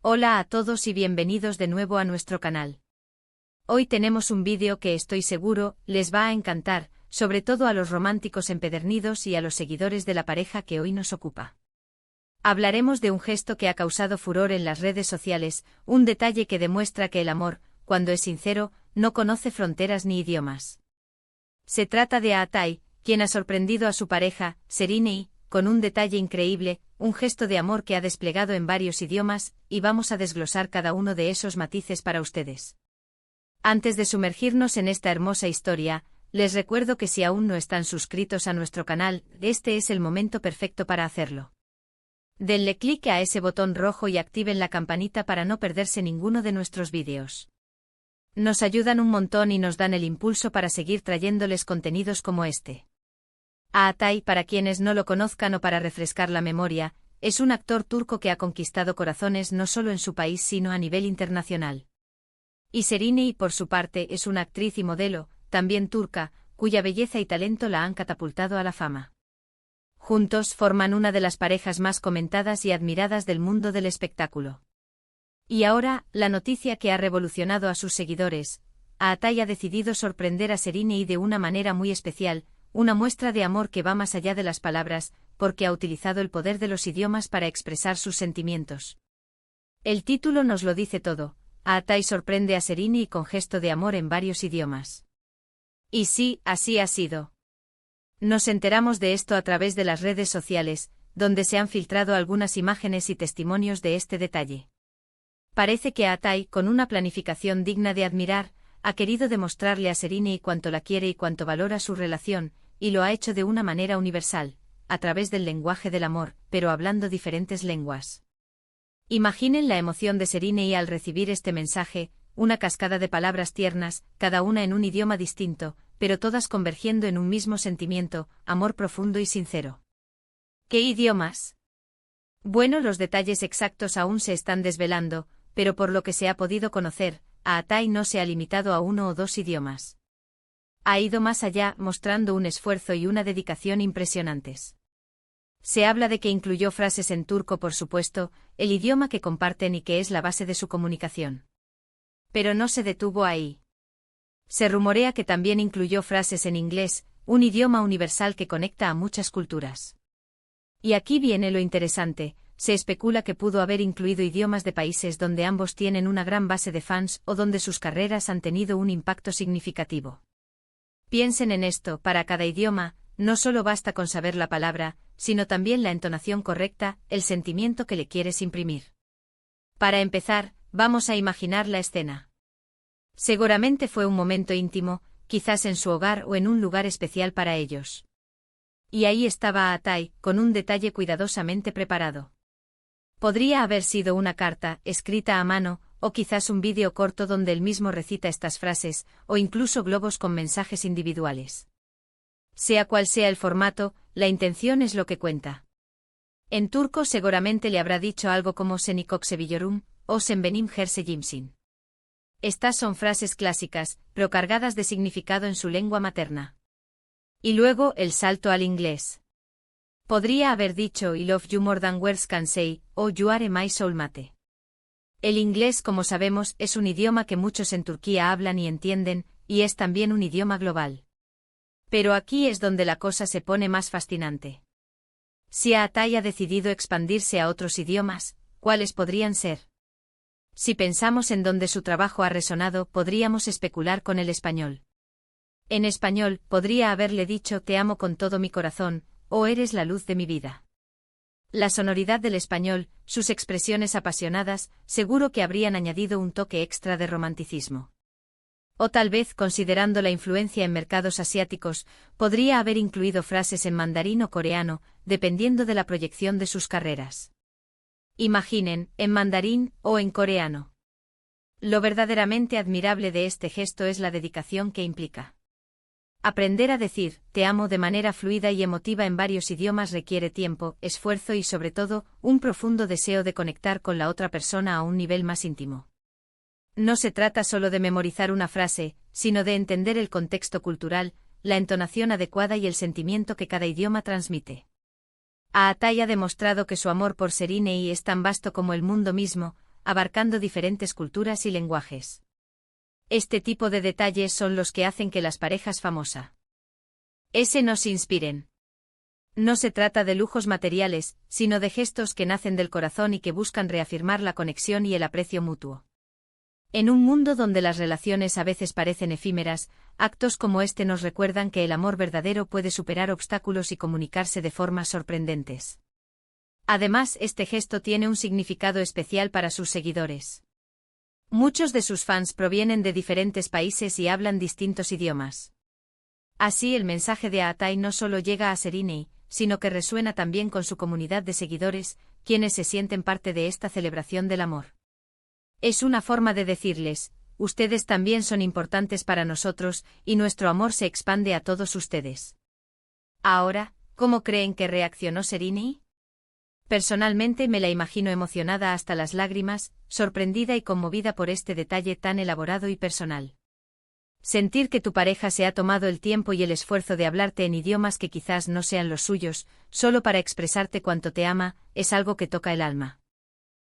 Hola a todos y bienvenidos de nuevo a nuestro canal. Hoy tenemos un vídeo que estoy seguro les va a encantar, sobre todo a los románticos empedernidos y a los seguidores de la pareja que hoy nos ocupa. Hablaremos de un gesto que ha causado furor en las redes sociales, un detalle que demuestra que el amor, cuando es sincero, no conoce fronteras ni idiomas. Se trata de Aatai, quien ha sorprendido a su pareja, Serinei, con un detalle increíble, un gesto de amor que ha desplegado en varios idiomas, y vamos a desglosar cada uno de esos matices para ustedes. Antes de sumergirnos en esta hermosa historia, les recuerdo que si aún no están suscritos a nuestro canal, este es el momento perfecto para hacerlo. Denle clic a ese botón rojo y activen la campanita para no perderse ninguno de nuestros vídeos. Nos ayudan un montón y nos dan el impulso para seguir trayéndoles contenidos como este. Aatai, para quienes no lo conozcan o para refrescar la memoria, es un actor turco que ha conquistado corazones no solo en su país sino a nivel internacional. Y Serinei, por su parte, es una actriz y modelo, también turca, cuya belleza y talento la han catapultado a la fama. Juntos forman una de las parejas más comentadas y admiradas del mundo del espectáculo. Y ahora, la noticia que ha revolucionado a sus seguidores. Aatai ha decidido sorprender a Serinei de una manera muy especial, una muestra de amor que va más allá de las palabras, porque ha utilizado el poder de los idiomas para expresar sus sentimientos. El título nos lo dice todo. Aatai sorprende a Serinei con gesto de amor en varios idiomas. Y sí, así ha sido. Nos enteramos de esto a través de las redes sociales, donde se han filtrado algunas imágenes y testimonios de este detalle. Parece que Aatai, con una planificación digna de admirar, ha querido demostrarle a Serinei cuánto la quiere y cuánto valora su relación, y lo ha hecho de una manera universal, a través del lenguaje del amor, pero hablando diferentes lenguas. Imaginen la emoción de Serinei al recibir este mensaje, una cascada de palabras tiernas, cada una en un idioma distinto, pero todas convergiendo en un mismo sentimiento, amor profundo y sincero. ¿Qué idiomas? Bueno, los detalles exactos aún se están desvelando, pero por lo que se ha podido conocer, Aatai no se ha limitado a uno o dos idiomas. Ha ido más allá, mostrando un esfuerzo y una dedicación impresionantes. Se habla de que incluyó frases en turco, por supuesto, el idioma que comparten y que es la base de su comunicación. Pero no se detuvo ahí. Se rumorea que también incluyó frases en inglés, un idioma universal que conecta a muchas culturas. Y aquí viene lo interesante. Se especula que pudo haber incluido idiomas de países donde ambos tienen una gran base de fans o donde sus carreras han tenido un impacto significativo. Piensen en esto, para cada idioma, no solo basta con saber la palabra, sino también la entonación correcta, el sentimiento que le quieres imprimir. Para empezar, vamos a imaginar la escena. Seguramente fue un momento íntimo, quizás en su hogar o en un lugar especial para ellos. Y ahí estaba Aatai, con un detalle cuidadosamente preparado. Podría haber sido una carta, escrita a mano, o quizás un vídeo corto donde él mismo recita estas frases, o incluso globos con mensajes individuales. Sea cual sea el formato, la intención es lo que cuenta. En turco seguramente le habrá dicho algo como "Seni çok seviyorum" o "Sen benim her şeyimsin". Estas son frases clásicas, pero cargadas de significado en su lengua materna. Y luego el salto al inglés. Podría haber dicho "I love you more than words can say" o "You are my soulmate". El inglés, como sabemos, es un idioma que muchos en Turquía hablan y entienden, y es también un idioma global. Pero aquí es donde la cosa se pone más fascinante. Si Aatai ha decidido expandirse a otros idiomas, ¿cuáles podrían ser? Si pensamos en donde su trabajo ha resonado, podríamos especular con el español. En español, podría haberle dicho "Te amo con todo mi corazón", o "Eres la luz de mi vida". La sonoridad del español, sus expresiones apasionadas, seguro que habrían añadido un toque extra de romanticismo. O tal vez, considerando la influencia en mercados asiáticos, podría haber incluido frases en mandarín o coreano, dependiendo de la proyección de sus carreras. Imaginen, en mandarín o en coreano. Lo verdaderamente admirable de este gesto es la dedicación que implica. Aprender a decir "te amo" de manera fluida y emotiva en varios idiomas requiere tiempo, esfuerzo y sobre todo, un profundo deseo de conectar con la otra persona a un nivel más íntimo. No se trata solo de memorizar una frase, sino de entender el contexto cultural, la entonación adecuada y el sentimiento que cada idioma transmite. Aatai ha demostrado que su amor por Serinei es tan vasto como el mundo mismo, abarcando diferentes culturas y lenguajes. Este tipo de detalles son los que hacen que las parejas famosas nos inspiren. No se trata de lujos materiales, sino de gestos que nacen del corazón y que buscan reafirmar la conexión y el aprecio mutuo. En un mundo donde las relaciones a veces parecen efímeras, actos como este nos recuerdan que el amor verdadero puede superar obstáculos y comunicarse de formas sorprendentes. Además, este gesto tiene un significado especial para sus seguidores. Muchos de sus fans provienen de diferentes países y hablan distintos idiomas. Así, el mensaje de Aatai no solo llega a Sereni, sino que resuena también con su comunidad de seguidores, quienes se sienten parte de esta celebración del amor. Es una forma de decirles, ustedes también son importantes para nosotros, y nuestro amor se expande a todos ustedes. Ahora, ¿cómo creen que reaccionó Sereni? Personalmente me la imagino emocionada hasta las lágrimas, sorprendida y conmovida por este detalle tan elaborado y personal. Sentir que tu pareja se ha tomado el tiempo y el esfuerzo de hablarte en idiomas que quizás no sean los suyos, solo para expresarte cuánto te ama, es algo que toca el alma.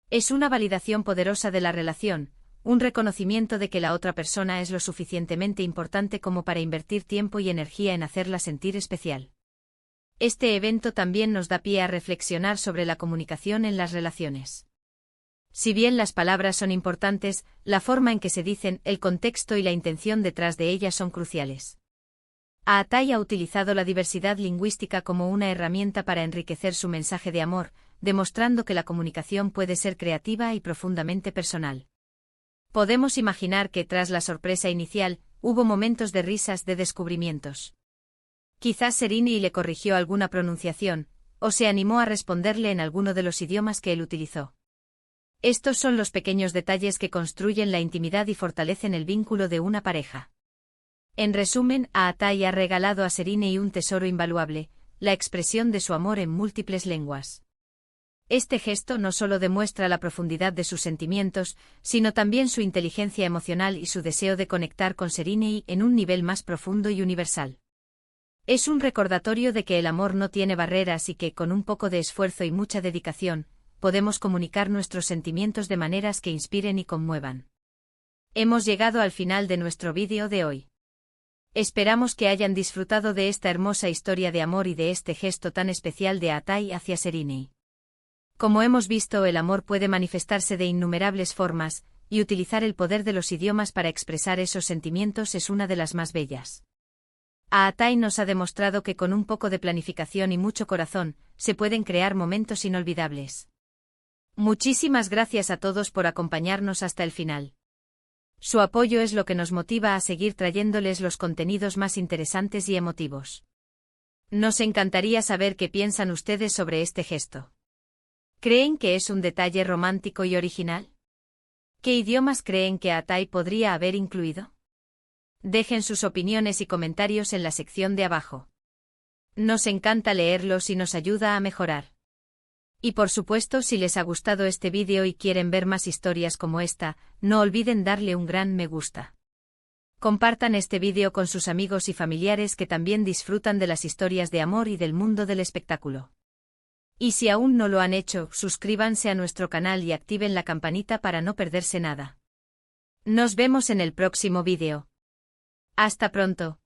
Es una validación poderosa de la relación, un reconocimiento de que la otra persona es lo suficientemente importante como para invertir tiempo y energía en hacerla sentir especial. Este evento también nos da pie a reflexionar sobre la comunicación en las relaciones. Si bien las palabras son importantes, la forma en que se dicen, el contexto y la intención detrás de ellas son cruciales. Aatai ha utilizado la diversidad lingüística como una herramienta para enriquecer su mensaje de amor, demostrando que la comunicación puede ser creativa y profundamente personal. Podemos imaginar que tras la sorpresa inicial, hubo momentos de risas de descubrimientos. Quizás Sereni le corrigió alguna pronunciación, o se animó a responderle en alguno de los idiomas que él utilizó. Estos son los pequeños detalles que construyen la intimidad y fortalecen el vínculo de una pareja. En resumen, Aatai ha regalado a Sereni un tesoro invaluable, la expresión de su amor en múltiples lenguas. Este gesto no solo demuestra la profundidad de sus sentimientos, sino también su inteligencia emocional y su deseo de conectar con Sereni en un nivel más profundo y universal. Es un recordatorio de que el amor no tiene barreras y que, con un poco de esfuerzo y mucha dedicación, podemos comunicar nuestros sentimientos de maneras que inspiren y conmuevan. Hemos llegado al final de nuestro vídeo de hoy. Esperamos que hayan disfrutado de esta hermosa historia de amor y de este gesto tan especial de Aatai hacia Sereni. Como hemos visto, el amor puede manifestarse de innumerables formas, y utilizar el poder de los idiomas para expresar esos sentimientos es una de las más bellas. Aatai nos ha demostrado que con un poco de planificación y mucho corazón, se pueden crear momentos inolvidables. Muchísimas gracias a todos por acompañarnos hasta el final. Su apoyo es lo que nos motiva a seguir trayéndoles los contenidos más interesantes y emotivos. Nos encantaría saber qué piensan ustedes sobre este gesto. ¿Creen que es un detalle romántico y original? ¿Qué idiomas creen que Aatai podría haber incluido? Dejen sus opiniones y comentarios en la sección de abajo. Nos encanta leerlos y nos ayuda a mejorar. Y por supuesto, si les ha gustado este vídeo y quieren ver más historias como esta, no olviden darle un gran me gusta. Compartan este vídeo con sus amigos y familiares que también disfrutan de las historias de amor y del mundo del espectáculo. Y si aún no lo han hecho, suscríbanse a nuestro canal y activen la campanita para no perderse nada. Nos vemos en el próximo vídeo. Hasta pronto.